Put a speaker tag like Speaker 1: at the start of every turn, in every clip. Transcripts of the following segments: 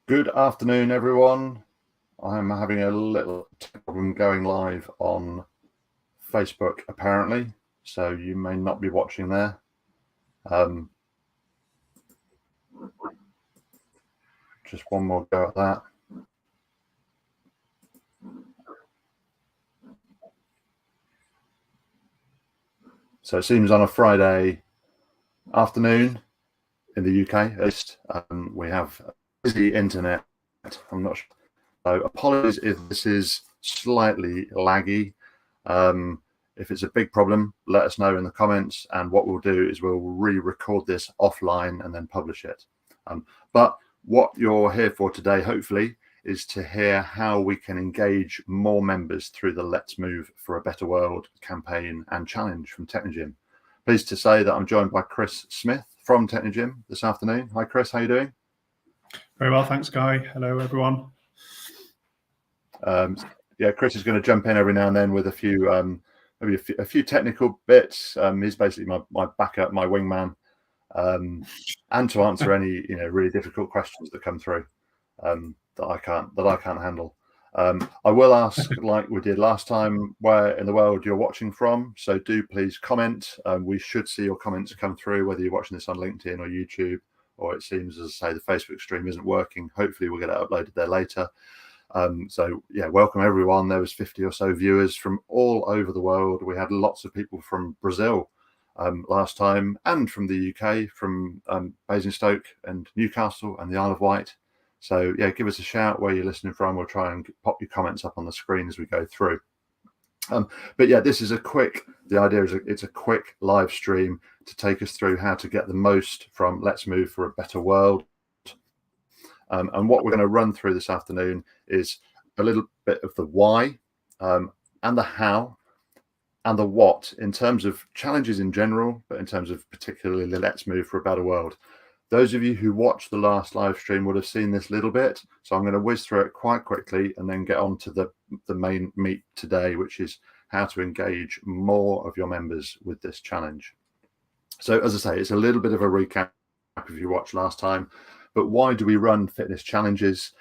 Speaker 1: Good afternoon, everyone. I'm having a little problem going live on Facebook, apparently, so you may not be watching there. Just one more go at that. So it seems on a Friday afternoon in the UK, at least, we have a busy internet. I'm not sure. So apologies if this is slightly laggy. If it's a big problem, let us know in the comments, and what we'll do is we'll re-record this offline and then publish it. But what you're here for today, hopefully, is to hear how we can engage more members through the Let's Move for a Better World campaign and challenge from Technogym. Pleased to say that I'm joined by Chris Smith from Technogym this afternoon. Hi, Chris. How are you doing?
Speaker 2: Very well, thanks, Guy. Hello, everyone.
Speaker 1: Yeah, Chris is going to jump in every now and then with a few, maybe a few technical bits. He's basically my backup, my wingman, and to answer any really difficult questions that come through that I can't handle. I will ask, like we did last time, where in the world you're watching from. So do please comment. We should see your comments come through, whether you're watching this on LinkedIn or YouTube, or it seems, as I say, the Facebook stream isn't working. Hopefully we'll get it uploaded there later. So yeah, welcome everyone. There was 50 or so viewers from all over the world. We had lots of people from Brazil last time, and from the UK, from Basingstoke and Newcastle and the Isle of Wight. So yeah, give us a shout where you're listening from. We'll try and pop your comments up on the screen as we go through. But yeah, this is the idea is it's a quick live stream to take us through how to get the most from Let's Move for a Better World. And what we're going to run through this afternoon is a little bit of the why and the how and the what in terms of challenges in general, but in terms of particularly the Let's Move for a Better World. Those of you who watched the last live stream would have seen this little bit. So I'm going to whiz through it quite quickly and then get on to the main meat today, which is how to engage more of your members with this challenge. So as I say, it's a little bit of a recap if you watched last time. But why do we run fitness challenges?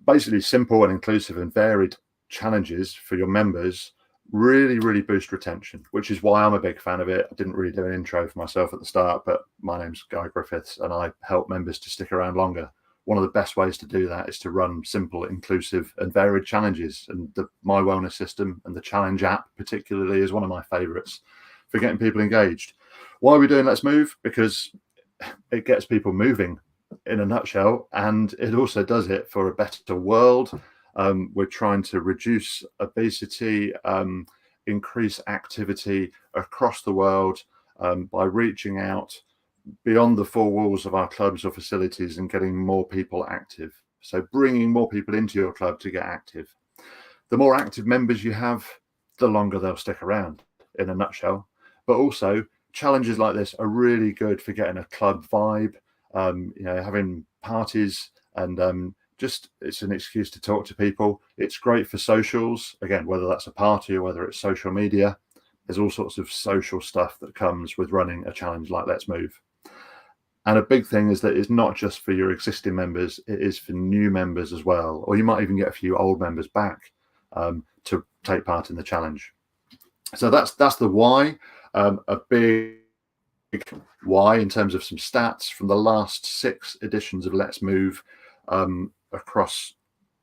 Speaker 1: Basically, simple and inclusive and varied challenges for your members really boost retention, which is why I'm a big fan of it. I didn't really do an intro for myself at the start, but my name's Guy Griffiths and I help members to stick around longer. One of the best ways to do that is to run simple, inclusive and varied challenges. And the My Wellness System and the Challenge app particularly is one of my favorites for getting people engaged. Why are we doing Let's Move? Because it gets people moving in a nutshell, and it also does it for a better world. We're trying to reduce obesity, increase activity across the world by reaching out beyond the four walls of our clubs or facilities and getting more people active. So bringing more people into your club to get active. The more active members you have, the longer they'll stick around, in a nutshell. But also, challenges like this are really good for getting a club vibe, having parties, and just it's an excuse to talk to people. It's great for socials, again, whether that's a party or whether it's social media. There's all sorts of social stuff that comes with running a challenge like Let's Move. And a big thing is that it's not just for your existing members, it is for new members as well. Or you might even get a few old members back to take part in the challenge. So that's the why. A big why in terms of some stats from the last 6 editions of Let's Move across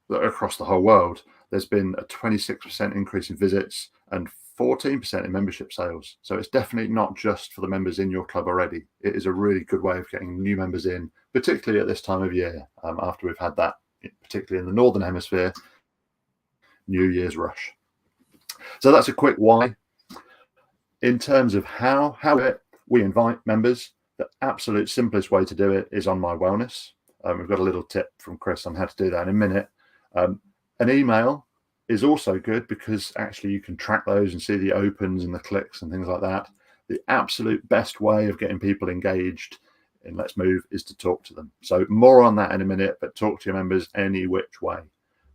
Speaker 1: the whole world. There's been a 26% increase in visits and 14% in membership sales. So it's definitely not just for the members in your club already. It is a really good way of getting new members in, particularly at this time of year, after we've had that, particularly in the Northern Hemisphere, New Year's rush. So that's a quick why. In terms of how we invite members, the absolute simplest way to do it is on My Wellness. We've got a little tip from Chris on how to do that in a minute. An email is also good because actually you can track those and see the opens and the clicks and things like that. The absolute best way of getting people engaged in Let's Move is to talk to them. So more on that in a minute, but talk to your members any which way.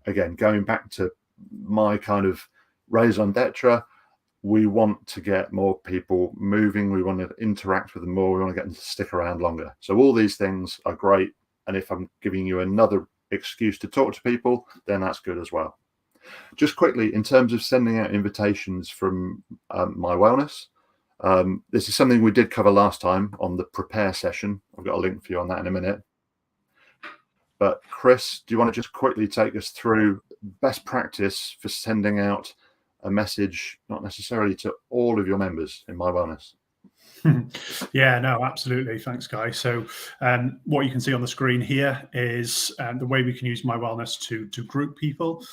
Speaker 1: Again, going back to my kind of raison d'etre, we want to get more people moving. We want to interact with them more. We want to get them to stick around longer. So all these things are great And if I'm giving you another excuse to talk to people, then that's good as well. Just quickly, in terms of sending out invitations from My Wellness, this is something we did cover last time on the prepare session. I've got a link for you on that in a minute. But Chris, do you want to just quickly take us through best practice for sending out a message, not necessarily to all of your members in My Wellness?
Speaker 2: Yeah, no, absolutely. Thanks, Guy. So what you can see on the screen here is the way we can use My Wellness to group people.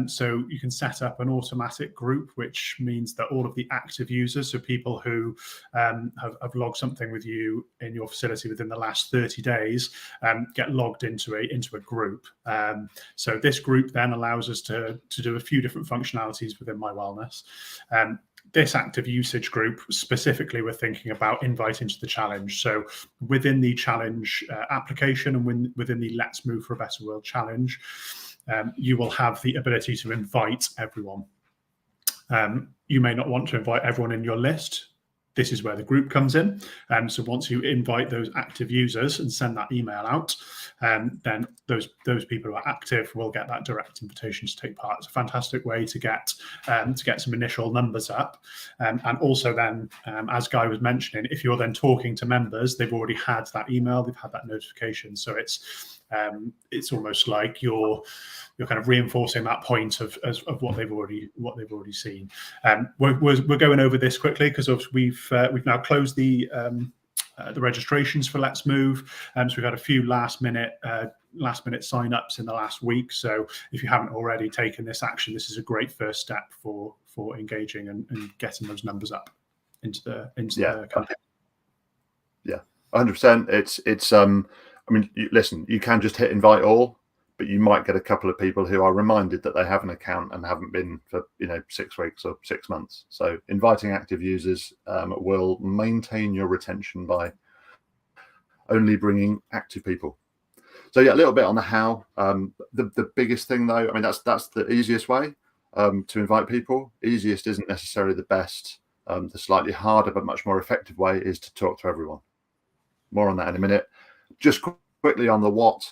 Speaker 2: So you can set up an automatic group, which means that all of the active users, so people who have logged something with you in your facility within the last 30 days, get logged into a group. So this group then allows us to do a few different functionalities within My Wellness. This active usage group, specifically, we're thinking about inviting to the challenge. So within the challenge application and within the Let's Move for a Better World challenge, you will have the ability to invite everyone. You may not want to invite everyone in your list. This is where the group comes in. So once you invite those active users and send that email out, then those people who are active will get that direct invitation to take part. It's a fantastic way to get some initial numbers up. And also then, as Guy was mentioning, if you're then talking to members, they've already had that email, they've had that notification. So it's almost like you're kind of reinforcing that point of what they've already seen. We're going over this quickly because we've now closed the registrations for Let's Move. So we've had a few last minute sign-ups in the last week. So if you haven't already taken this action, this is a great first step for engaging and getting those numbers up into the campaign.
Speaker 1: Yeah, 100%. It's I mean, listen, you can just hit invite all, but you might get a couple of people who are reminded that they have an account and haven't been for 6 weeks or 6 months. So inviting active users will maintain your retention by only bringing active people. So yeah, a little bit on the how. The biggest thing though, I mean, that's the easiest way to invite people. Easiest isn't necessarily the best. The slightly harder but much more effective way is to talk to everyone. More on that in a minute. Just quickly on the what.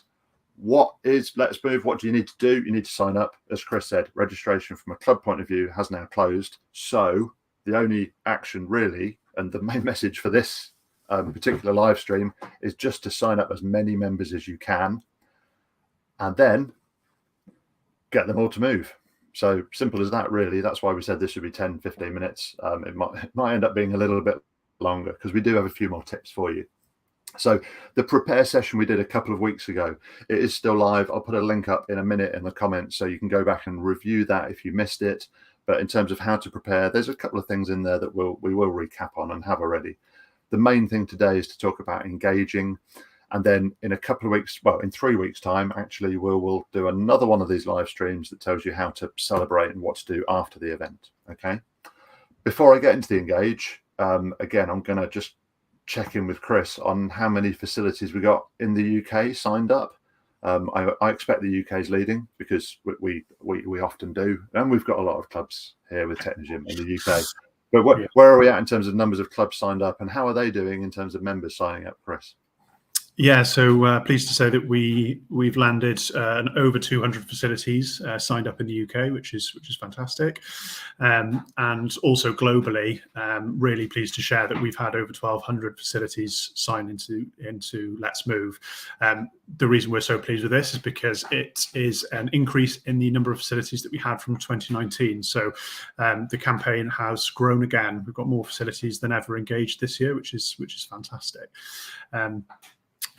Speaker 1: What is Let's Move? What do you need to do? You need to sign up. As Chris said, registration from a club point of view has now closed. So the only action really, and the main message for this particular live stream, is just to sign up as many members as you can and then get them all to move. So simple as that, really. That's why we said this would be 10, 15 minutes. It might end up being a little bit longer because we do have a few more tips for you. So the prepare session we did a couple of weeks ago, it is still live. I'll put a link up in a minute in the comments so you can go back and review that if you missed it. But in terms of how to prepare, there's a couple of things in there that we will recap on and have already. The main thing today is to talk about engaging. And then in a couple of weeks, well, in 3 weeks' time, actually, we'll do another one of these live streams that tells you how to celebrate and what to do after the event. Okay. Before I get into the engage, again, I'm going to just check in with Chris on how many facilities we got in the UK signed up. I expect the UK is leading because we often do, and we've got a lot of clubs here with Technogym in the UK. But where are we at in terms of numbers of clubs signed up, and how are they doing in terms of members signing up, Chris?
Speaker 2: Yeah, so pleased to say that we've landed over 200 facilities signed up in the UK, which is fantastic, and also globally, really pleased to share that we've had over 1,200 facilities sign into Let's Move. The reason we're so pleased with this is because it is an increase in the number of facilities that we had from 2019. So the campaign has grown again. We've got more facilities than ever engaged this year, which is fantastic.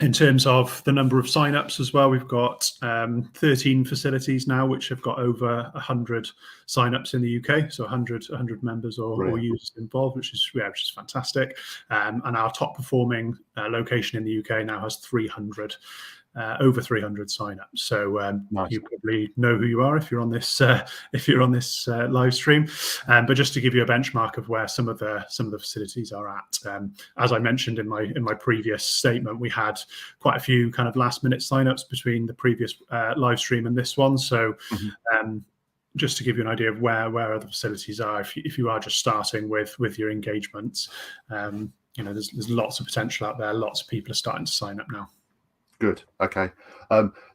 Speaker 2: In terms of the number of sign-ups as well, we've got 13 facilities now which have got over 100 sign-ups in the UK, so 100 members or users involved, which is fantastic. And our top performing location in the UK now has 300. Over 300 sign-ups. So nice. You probably know who you are if you're on this live stream. But just to give you a benchmark of where some of the facilities are at, as I mentioned in my previous statement, we had quite a few kind of last minute sign-ups between the previous live stream and this one. So just to give you an idea of where other facilities are, if you are just starting with your engagements, there's lots of potential out there. Lots of people are starting to sign up now.
Speaker 1: Good. Okay.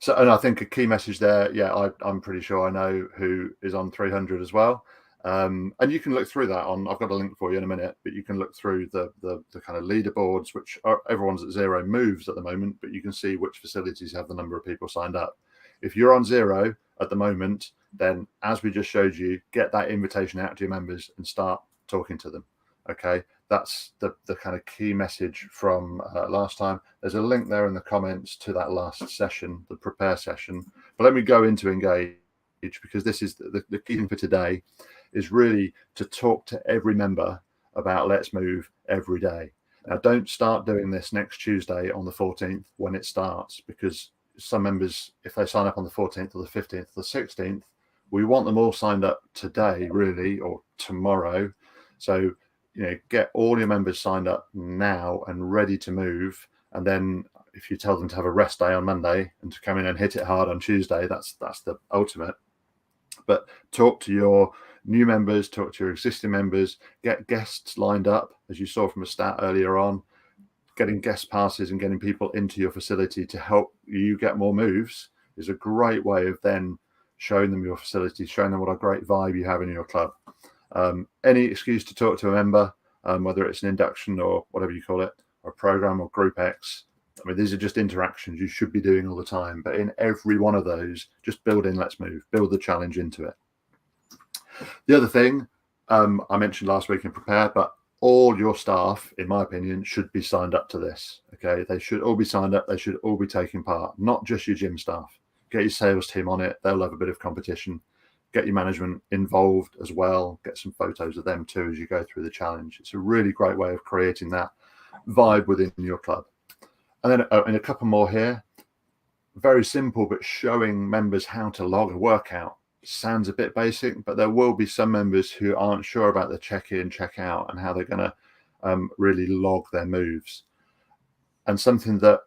Speaker 1: So, and I think a key message there, yeah, I'm pretty sure I know who is on 300 as well. And you can look through that on, I've got a link for you in a minute, but you can look through the kind of leaderboards, which are, everyone's at 0 moves at the moment, but you can see which facilities have the number of people signed up. If you're on 0 at the moment, then as we just showed you, get that invitation out to your members and start talking to them. Okay. That's the kind of key message from last time. There's a link there in the comments to that last session, the prepare session. But let me go into engage, because this is the key thing for today, is really to talk to every member about Let's Move every day. Now, don't start doing this next Tuesday on the 14th when it starts, because some members, if they sign up on the 14th or the 15th or the 16th, we want them all signed up today, really, or tomorrow. So, you know, get all your members signed up now and ready to move. And then if you tell them to have a rest day on Monday and to come in and hit it hard on Tuesday, that's the ultimate. But talk to your new members, talk to your existing members, get guests lined up, as you saw from a stat earlier on. Getting guest passes and getting people into your facility to help you get more moves is a great way of then showing them your facility, showing them what a great vibe you have in your club. Any excuse to talk to a member, whether it's an induction or whatever you call it, or a program or group X. I mean, these are just interactions you should be doing all the time. But in every one of those, just build in Let's Move, build the challenge into it. The other thing I mentioned last week in Prepare, but all your staff, in my opinion, should be signed up to this. Okay, they should all be signed up. They should all be taking part, not just your gym staff. Get your sales team on it. They'll have a bit of competition. Get your management involved as well. Get some photos of them too as you go through the challenge. It's a really great way of creating that vibe within your club. And then in a couple more here, very simple, but showing members how to log a workout. Sounds a bit basic, but there will be some members who aren't sure about the check-in, check-out, and how they're going to really log their moves. And something that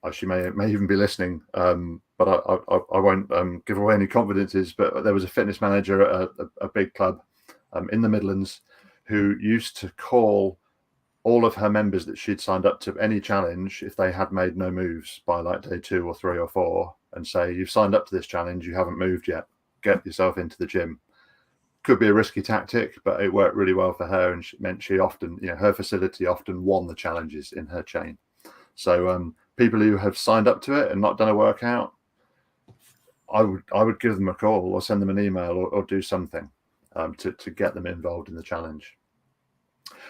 Speaker 1: actually may even be listening, but I won't give away any confidences, but there was a fitness manager at a big club in the Midlands who used to call all of her members that she'd signed up to any challenge if they had made no moves by like day 2 or 3 or 4 and say, you've signed up to this challenge, you haven't moved yet, get yourself into the gym. Could be a risky tactic, but it worked really well for her, and it meant she often, you know, her facility often won the challenges in her chain. So people who have signed up to it and not done a workout, I would give them a call or send them an email or do something to get them involved in the challenge.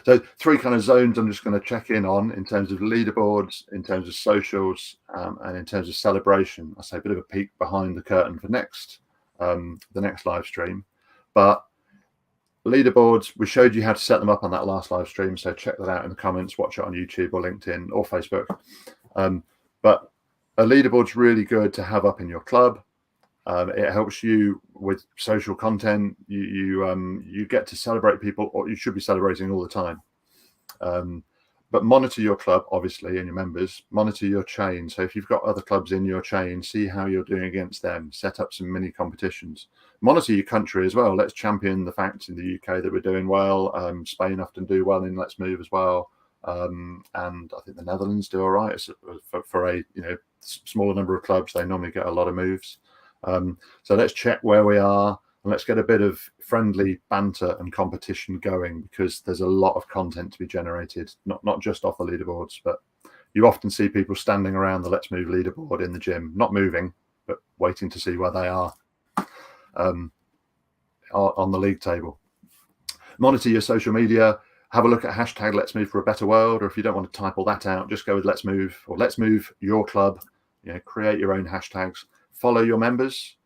Speaker 1: So 3 kind of zones I'm just going to check in on in terms of leaderboards, in terms of socials, and in terms of celebration. I say a bit of a peek behind the curtain for the next live stream. But leaderboards, we showed you how to set them up on that last live stream, so check that out in the comments, watch it on YouTube or LinkedIn or Facebook. But a leaderboard's really good to have up in your club. It helps you with social content. You get to celebrate people, or you should be celebrating all the time. But monitor your club, obviously, and your members. Monitor your chain. So if you've got other clubs in your chain, see how you're doing against them. Set up some mini competitions. Monitor your country as well. Let's champion the fact in the UK that we're doing well. Spain often do well in Let's Move as well. And I think the Netherlands do all right. For a smaller number of clubs, they normally get a lot of moves. So let's check where we are, and let's get a bit of friendly banter and competition going, because there's a lot of content to be generated, not just off the leaderboards, but you often see people standing around the Let's Move leaderboard in the gym, not moving, but waiting to see where they are on the league table. Monitor your social media. Have a look at hashtag Let's Move for a Better World, or if you don't want to type all that out, just go with Let's Move or Let's Move your club. Create your own hashtags. Follow your members.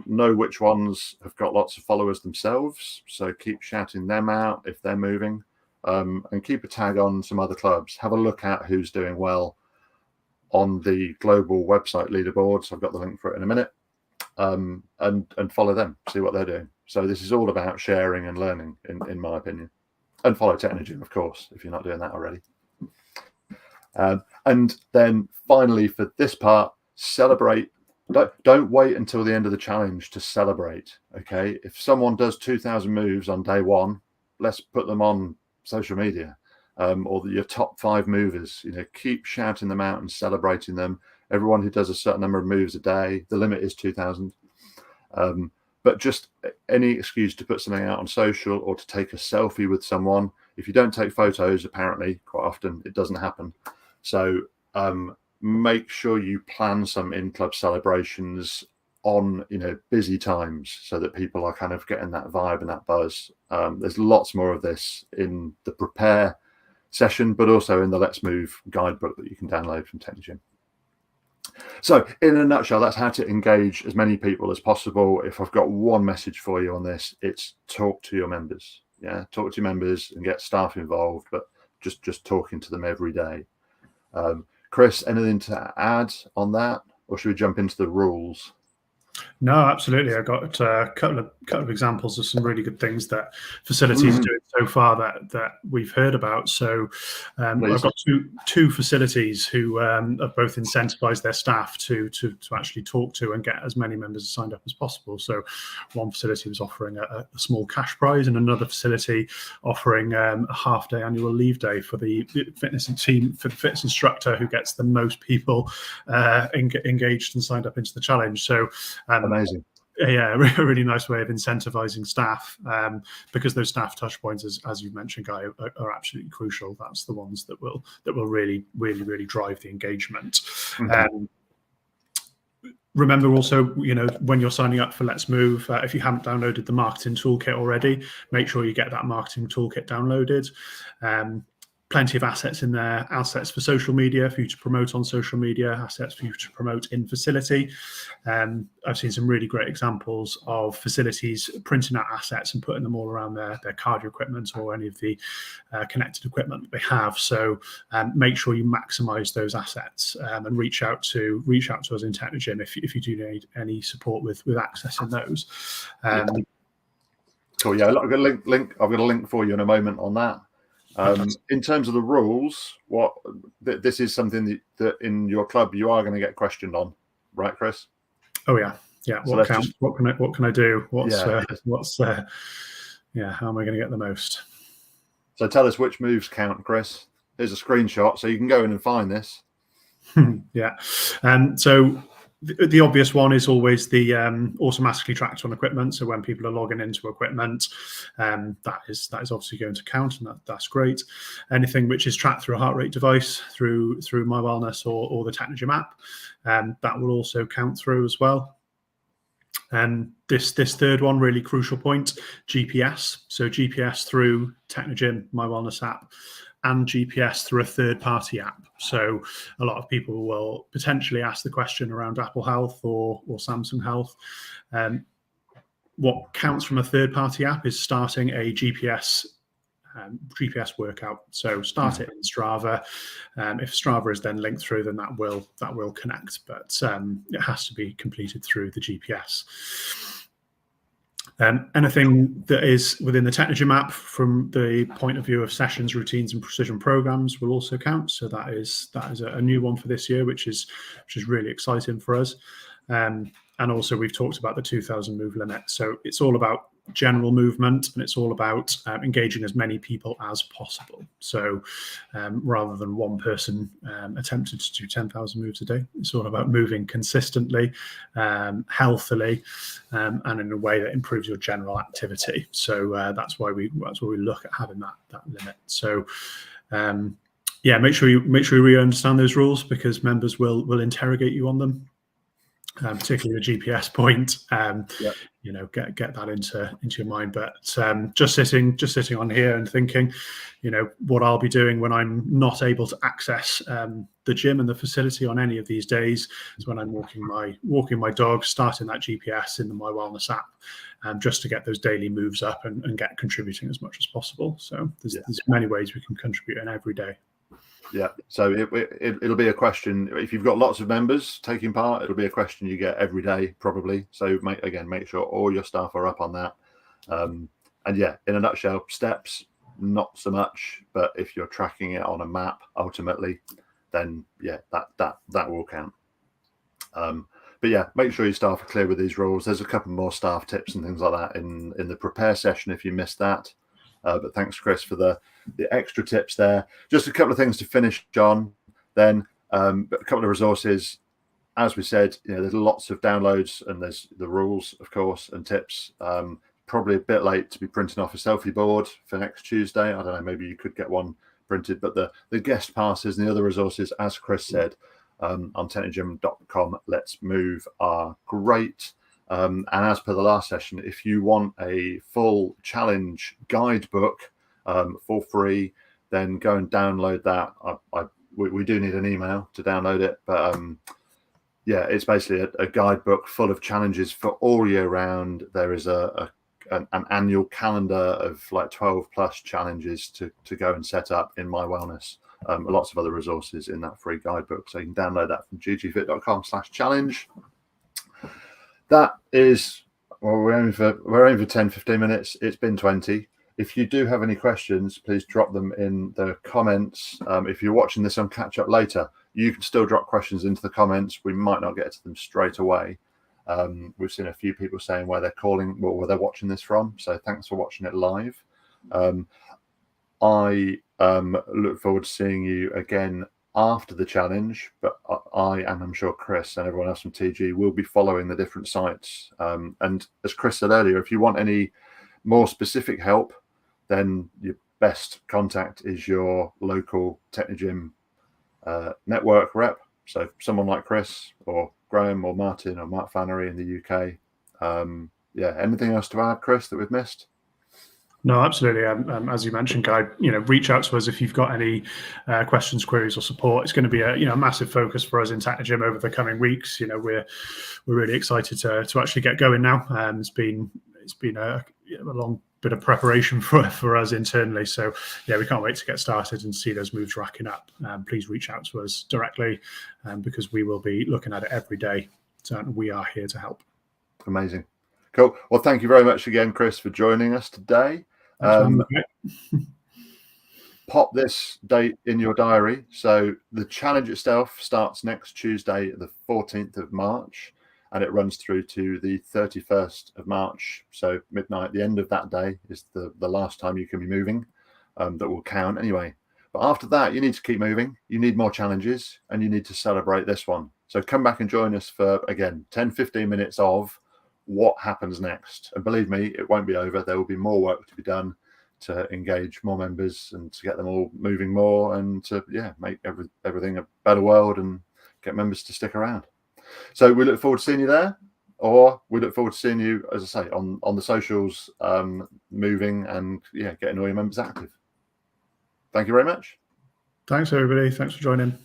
Speaker 1: Know which ones have got lots of followers themselves, so keep shouting them out if they're moving, and keep a tag on some other clubs. Have a look at who's doing well on the global website leaderboards. I've got the link for it in a minute, and follow them, see what they're doing. So this is all about sharing and learning, in my opinion. And follow Technogym, of course, if you're not doing that already. And then finally, for this part, celebrate. Don't wait until the end of the challenge to celebrate. Okay, if someone does 2,000 moves on day 1, let's put them on social media. or your top 5 movers. Keep shouting them out and celebrating them. Everyone who does a certain number of moves a day, the limit is 2,000. But just any excuse to put something out on social or to take a selfie with someone. If you don't take photos, apparently quite often it doesn't happen. So make sure you plan some in-club celebrations on busy times, so that people are kind of getting that vibe and that buzz. There's lots more of this in the prepare session, but also in the Let's Move guidebook that you can download from Technogym. So in a nutshell, that's how to engage as many people as possible. If I've got one message for you on this, it's talk to your members. Yeah, talk to your members and get staff involved, but just talking to them every day. Chris, anything to add on that, or should we jump into the rules?
Speaker 2: No, absolutely. I got a couple of examples of some really good things that facilities are doing so far that we've heard about. So I've got two facilities who have both incentivized their staff to actually talk to and get as many members signed up as possible. So one facility was offering a small cash prize, and another facility offering a half-day annual leave day for the fitness team, for the fitness instructor who gets the most people engaged and signed up into the challenge. So
Speaker 1: amazing.
Speaker 2: Yeah, a really nice way of incentivizing staff, because those staff touch points, as you've mentioned, Guy, are absolutely crucial. That's the ones that will really drive the engagement. Remember also, when you're signing up for Let's Move, if you haven't downloaded the marketing toolkit already, make sure you get that marketing toolkit downloaded. Plenty of assets in there, assets for social media for you to promote on social media, assets for you to promote in facility. I've seen some really great examples of facilities printing out assets and putting them all around their cardio equipment or any of the connected equipment that they have. So make sure you maximize those assets, and reach out to us in Technogym if you do need any support with accessing those.
Speaker 1: Cool. Yeah, I've got a link for you in a moment on that. In terms of the rules, this is something that in your club you are going to get questioned on, right, Chris?
Speaker 2: Oh yeah. What can I do? How am I going to get the most?
Speaker 1: So tell us which moves count, Chris. Here's a screenshot, so you can go in and find this.
Speaker 2: Yeah. So the obvious one is always the automatically tracked on equipment. So when people are logging into equipment, that is obviously going to count, and that's great. Anything which is tracked through a heart rate device, through My Wellness or the Technogym app, that will also count through as well. And this third one, really crucial point, GPS. So GPS through Technogym, My Wellness app, and GPS through a third-party app. So a lot of people will potentially ask the question around Apple Health or Samsung Health. What counts from a third-party app is starting a GPS workout. So start it in Strava. If Strava is then linked through, then that will connect, but it has to be completed through the GPS. Anything that is within the Technogym app from the point of view of sessions, routines, and precision programs will also count. So that is a new one for this year, which is really exciting for us. And also we've talked about the 2,000 move limit. So it's all about general movement, and it's all about engaging as many people as possible. So rather than one person attempting to do 10,000 moves a day, it's all about moving consistently, healthily, and in a way that improves your general activity. So that's why we look at having that limit. So yeah, make sure you really understand those rules, because members will interrogate you on them. Particularly the GPS point, get that into your mind. But just sitting on here and thinking, what I'll be doing when I'm not able to access the gym and the facility on any of these days is when I'm walking my dog, starting that GPS in the My Wellness app, just to get those daily moves up and get contributing as much as possible. So there's many ways we can contribute in every day.
Speaker 1: Yeah, so it'll be a question. If you've got lots of members taking part, it'll be a question you get every day, probably. So make sure all your staff are up on that. And yeah, in a nutshell, steps, not so much. But if you're tracking it on a map, ultimately, then yeah, that will count. But yeah, make sure your staff are clear with these rules. There's a couple more staff tips and things like that in the prepare session if you missed that. But thanks, Chris, for the extra tips there. Just a couple of things to finish on then. A couple of resources. As we said, there's lots of downloads, and there's the rules, of course, and tips. Probably a bit late to be printing off a selfie board for next Tuesday. I don't know, maybe you could get one printed, but the guest passes and the other resources, as Chris said, on technogym.com, LetsMove, are great. And as per the last session, if you want a full challenge guidebook for free, then go and download that. We do need an email to download it, but yeah, it's basically a guidebook full of challenges for all year round. There is an annual calendar of like 12 plus challenges to go and set up in My Wellness. Lots of other resources in that free guidebook, so you can download that from ggfit.com/challenge. That is, well, we're aiming for 10-15 minutes. It's been 20. If you do have any questions, please drop them in the comments. If you're watching this on catch up later, you can still drop questions into the comments. We might not get to them straight away. We've seen a few people saying where they're where they're watching this from. So thanks for watching it live. I look forward to seeing you again after the challenge, but and I'm sure Chris and everyone else from TG will be following the different sites. And as Chris said earlier, if you want any more specific help, then your best contact is your local Technogym network rep. So someone like Chris or Graham or Martin or Mark Flannery in the UK. Yeah, anything else to add, Chris, that we've missed?
Speaker 2: No, absolutely. As you mentioned, Guy, reach out to us if you've got any questions, queries, or support. It's going to be a massive focus for us in Technogym over the coming weeks. We're really excited to actually get going now. It's been a long bit of preparation for us internally. So yeah, we can't wait to get started and see those moves racking up. Please reach out to us directly because we will be looking at it every day. So we are here to help.
Speaker 1: Amazing. Cool. Well, thank you very much again, Chris, for joining us today. Pop this date in your diary. So the challenge itself starts next Tuesday, the 14th of March, and it runs through to the 31st of March. So midnight, the end of that day is the last time you can be moving. That will count anyway. But after that, you need to keep moving. You need more challenges, and you need to celebrate this one. So come back and join us for, again, 10-15 minutes of what happens next. And believe me, it won't be over. There will be more work to be done to engage more members and to get them all moving more and to make everything a better world and get members to stick around. So we look forward to seeing you there, or we look forward to seeing you, as I say, on the socials, moving and getting all your members active. Thank you very much.
Speaker 2: Thanks, everybody. Thanks for joining.